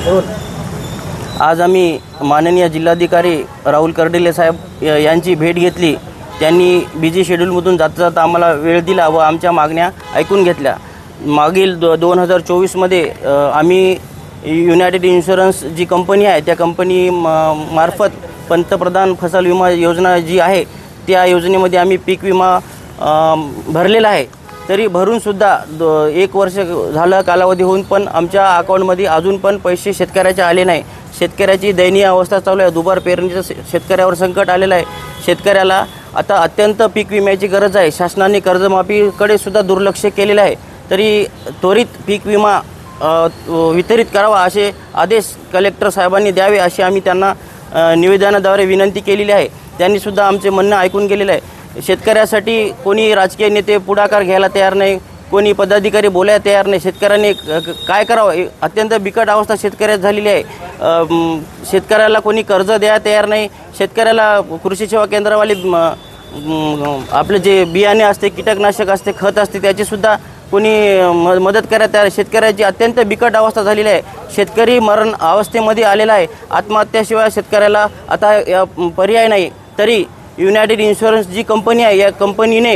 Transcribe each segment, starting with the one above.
आज आम्ही माननीय जिल्हाधिकारी राहुल कर्डिले साहेब यांची भेट घेतली। त्यांनी बिझी शेड्यूलमधून जाता जाता आम्हाला वेळ दिला व आमच्या मागण्या ऐकून घेतल्या। मागील 2024मध्ये आम्ही युनायटेड इन्शुरन्स जी कंपनी आहे त्या कंपनी मार्फत पंतप्रधान फसल विमा योजना जी आहे त्या योजनेमध्ये आम्ही पीक विमा भरलेला आहे। तरी भरूनसुद्धा 1 वर्ष झालं कालावधी होऊन पण आमच्या अकाउंटमध्ये अजून पण पैसे शेतकऱ्याचे आले नाही। शेतकऱ्याची दयनीय अवस्था चालू आहे। दुबार पेरणीचं शेतकऱ्यावर संकट आलेलं आहे। शेतकऱ्याला आता अत्यंत पीक विम्याची गरज आहे। शासनाने कर्जमाफीकडे सुद्धा दुर्लक्ष केलेलं आहे। तरी त्वरित पीक विमा वितरित करावा असे आदेश कलेक्टर साहेबांनी द्यावे अशी आम्ही त्यांना निवेदनाद्वारे विनंती केलेली आहे। त्यांनी सुद्धा आमचे म्हणणं ऐकून गेलेलं आहे। शेतकऱ्यासाठी कोणी राजकीय नेते पुढाकार घ्यायला तयार नाही, कोणी पदाधिकारी बोलायला तयार नाही। शेतकऱ्यांनी काय करावं, अत्यंत बिकट अवस्था शेतकऱ्यात झालेली आहे। शेतकऱ्याला कोणी कर्ज द्यायला तयार नाही। शेतकऱ्याला कृषी सेवा केंद्रावाले आपले जे बियाणे असते, कीटकनाशक असते, खत असते त्याचीसुद्धा कोणी मदत करायला तयार। शेतकऱ्याची अत्यंत बिकट अवस्था झालेली आहे। शेतकरी मरण अवस्थेमध्ये आलेला आहे। आत्महत्याशिवाय शेतकऱ्याला आता पर्याय नाही। तरी युनायटेड इन्शुरन्स जी कंपनी आहे या कंपनीने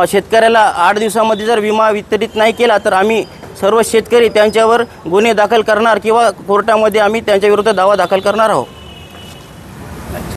शेतकऱ्याला 8 दिवसामध्ये जर विमा वितरित नाही केला तर आम्ही सर्व शेतकरी त्यांच्यावर गुन्हे दाखल करणार किंवा कोर्टामध्ये आम्ही त्यांच्या विरुद्ध दावा दाखल करणार आहोत।